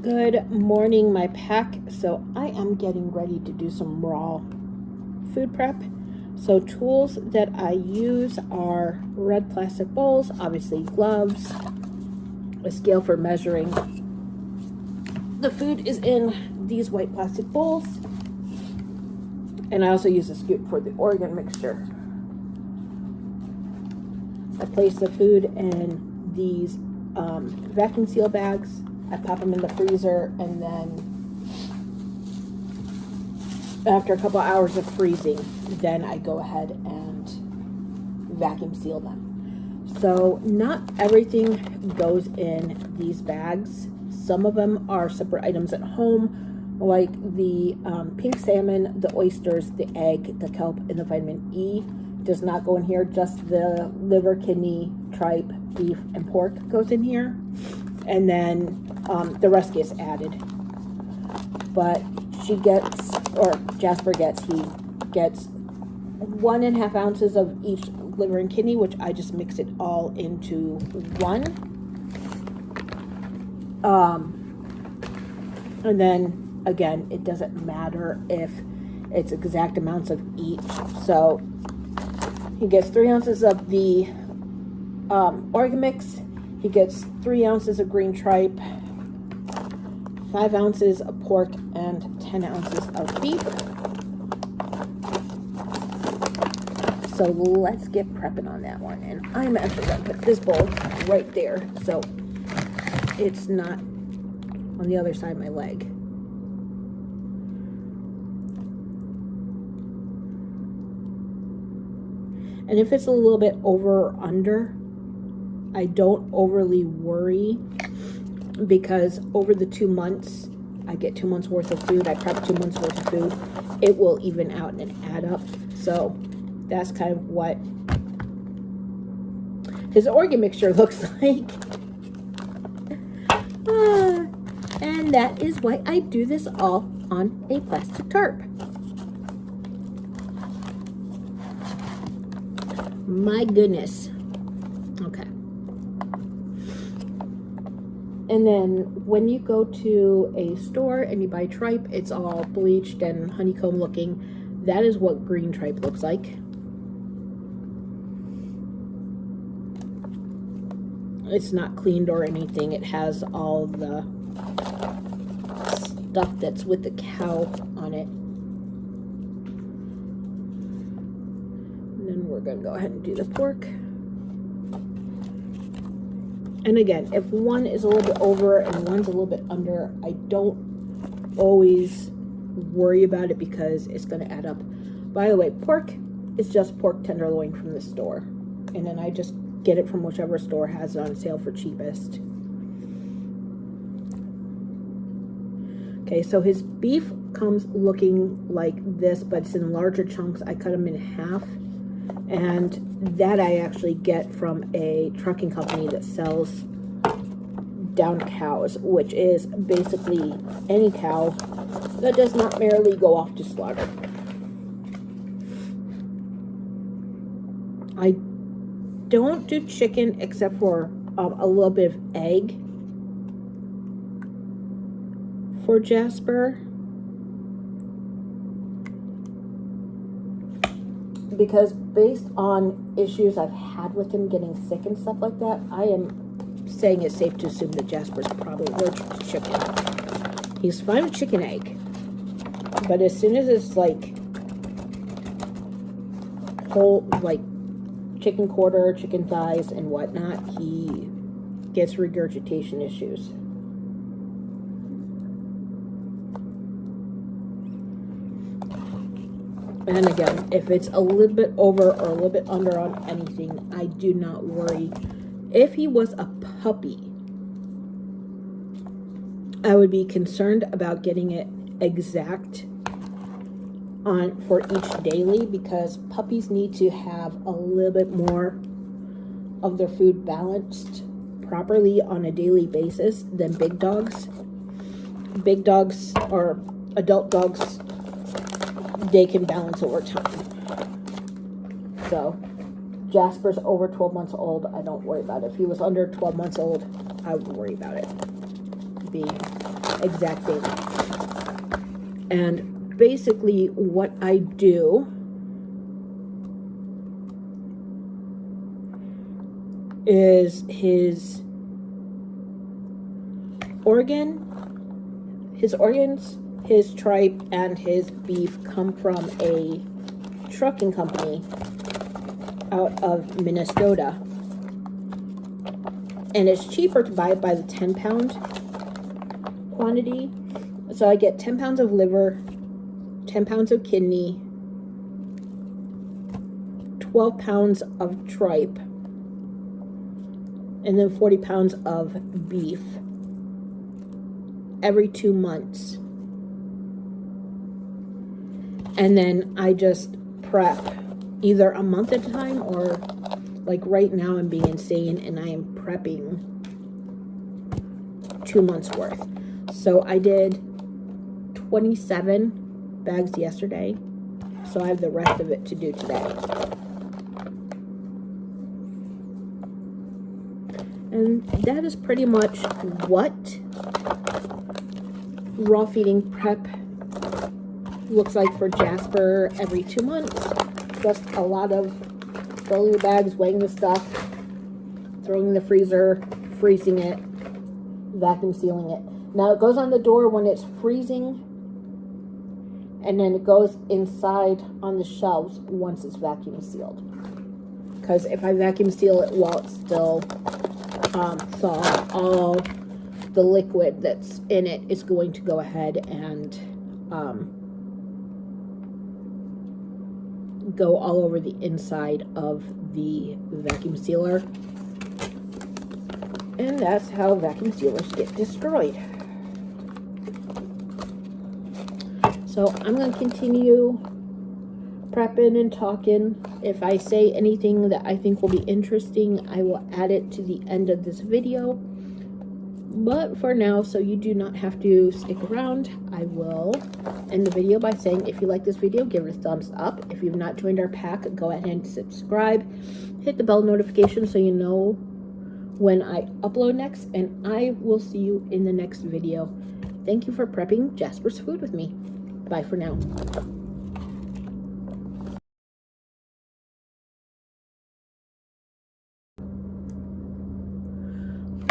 Good morning, my pack. So I am getting ready to do some raw food prep. So tools that I use are red plastic bowls, obviously gloves, a scale for measuring. The food is in these white plastic bowls, and I also use a scoop for the organ mixture. I place the food in these vacuum seal bags. I pop them in the freezer, and then after a couple hours of freezing, then I go ahead and vacuum seal them. So not everything goes in these bags. Some of them are separate items at home, like the pink salmon, the oysters, the egg, the kelp, and the vitamin E does not go in here. Just the liver, kidney, tripe, beef, and pork goes in here. And then the rest gets added. But she gets, or Jasper gets, he gets 1.5 ounces of each liver and kidney, which I just mix it all into one. And then again, it doesn't matter if it's exact amounts of each. So he gets 3 ounces of the organ mix. He gets 3 ounces of green tripe, 5 ounces of pork, and 10 ounces of beef. So let's get prepping on that one. And I'm actually going to put this bowl right there so it's not on the other side of my leg. And if it's a little bit over or under, I don't overly worry, because over the 2 months, I get 2 months worth of food. I prep 2 months worth of food. It will even out and add up. So that's kind of what his organ mixture looks like. And that is why I do this all on a plastic tarp. My goodness. Okay. And then when you go to a store and you buy tripe, it's all bleached and honeycomb looking. That is what green tripe looks like. It's not cleaned or anything. It has all the stuff that's with the cow on it. And then we're going to go ahead and do the pork. And again, if one is a little bit over and one's a little bit under, I don't always worry about it because it's going to add up. By the way, pork is just pork tenderloin from the store. And then I just get it from whichever store has it on sale for cheapest. Okay, so his beef comes looking like this, but it's in larger chunks. I cut them in half. And that I actually get from a trucking company that sells down cows, which is basically any cow that does not merely go off to slaughter. I don't do chicken except for a little bit of egg for Jasper, because based on issues I've had with him getting sick and stuff like that, I am saying it's safe to assume that Jasper's probably allergic to chicken. He's fine with chicken egg, but as soon as it's like whole, like chicken quarter, chicken thighs, and whatnot, he gets regurgitation issues. And again, if it's a little bit over or a little bit under on anything, I do not worry. If he was a puppy, I would be concerned about getting it exact on for each daily, because puppies need to have a little bit more of their food balanced properly on a daily basis than big dogs. Big dogs or adult dogs, they can balance over time. So Jasper's over 12 months old. I don't worry about it. If he was under 12 months old, I would worry about it, the exact date. And basically what I do is his organs, his tripe, and his beef come from a trucking company out of Minnesota. And it's cheaper to buy it by the 10-pound quantity. So I get 10 pounds of liver, 10 pounds of kidney, 12 pounds of tripe, and then 40 pounds of beef every 2 months. And then I just prep either a month at a time, or like right now I'm being insane and I am prepping 2 months worth. So I did 27 bags yesterday, so I have the rest of it to do today. And that is pretty much what raw feeding prep looks like for Jasper every 2 months. Just a lot of filling the bags, weighing the stuff, throwing in the freezer, freezing it, vacuum sealing it. Now it goes on the door when it's freezing, and then it goes inside on the shelves once it's vacuum sealed. Because if I vacuum seal it while it's still thawed, all the liquid that's in it is going to go ahead and go all over the inside of the vacuum sealer. And that's how vacuum sealers get destroyed. So I'm going to continue prepping and talking. If I say anything that I think will be interesting, I will add it to the end of this video. But for now, so you do not have to stick around, I will end the video by saying, if you like this video, give it a thumbs up. If you've not joined our pack, go ahead and subscribe. Hit the bell notification so you know when I upload next, and I will see you in the next video. Thank you for prepping Jasper's food with me. Bye for now.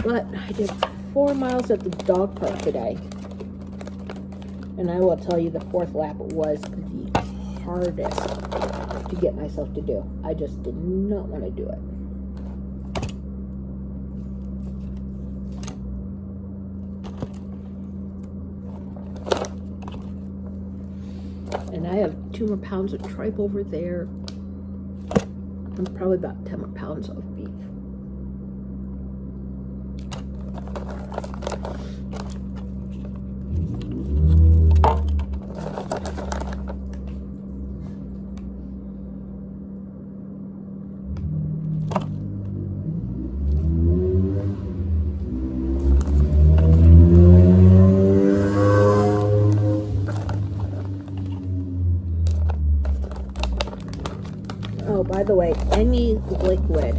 But I did 4 miles at the dog park today, and I will tell you the 4th lap was the hardest to get myself to do. I just did not want to do it. And I have 2 more pounds of tripe over there, and probably about 10 more pounds of beef. Oh, by the way, any liquid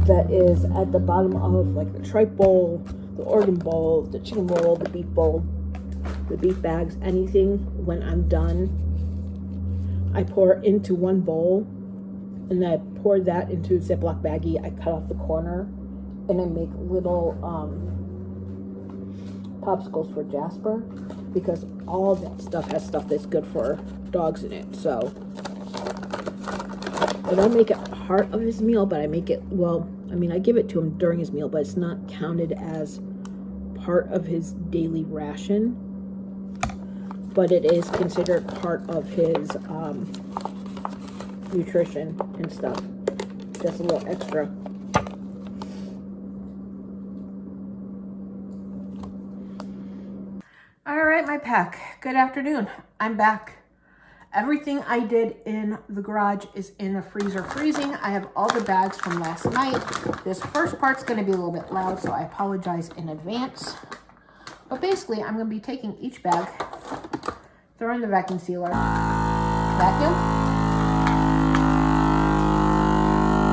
that is at the bottom of like the tripe bowl, the organ bowl, the chicken bowl, the beef bags, anything, when I'm done, I pour into one bowl, and then I pour that into a Ziploc baggie. I cut off the corner, and I make little popsicles for Jasper, because all that stuff has stuff that's good for dogs in it. So I don't make it part of his meal, but I make it, well, I mean, I give it to him during his meal, but it's not counted as part of his daily ration, but it is considered part of his nutrition and stuff. Just a little extra. All right, my pack. Good afternoon. I'm back. Everything I did in the garage is in the freezer freezing. I have all the bags from last night. This first part's going to be a little bit loud, so I apologize in advance. But basically, I'm going to be taking each bag, throwing the vacuum sealer, vacuum.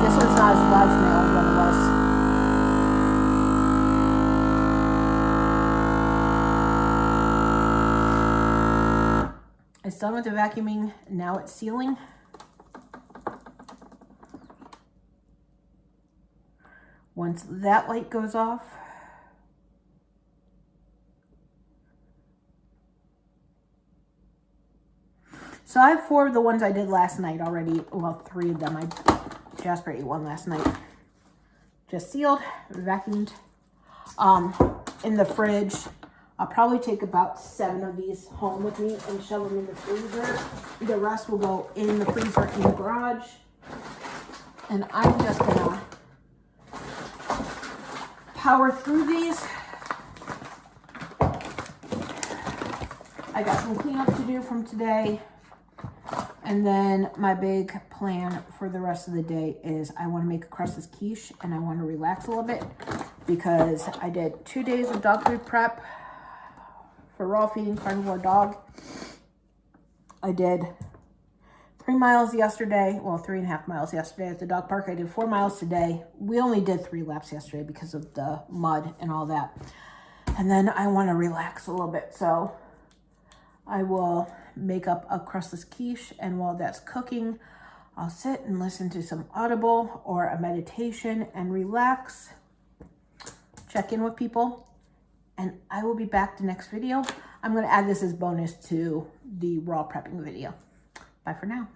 This one's not as loud as my old one was. It's done with the vacuuming. Now it's sealing. Once that light goes off, so I have 4 of the ones I did last night already. Well, 3 of them. Jasper ate one last night. Just sealed, vacuumed, in the fridge. I'll probably take about 7 of these home with me and shove them in the freezer. The rest will go in the freezer in the garage. And I'm just gonna power through these. I got some cleanup to do from today. And then my big plan for the rest of the day is I want to make a crustless quiche and I want to relax a little bit because I did 2 days of dog food prep for raw feeding carnivore dog. I did 3 miles yesterday, well, 3.5 miles yesterday at the dog park. I did 4 miles today. We only did 3 laps yesterday because of the mud and all that. And then I want to relax a little bit. So I will make up a crustless quiche, and while that's cooking, I'll sit and listen to some Audible or a meditation and relax, check in with people, and I will be back the next video. I'm going to add this as bonus to the raw prepping video. Bye for now.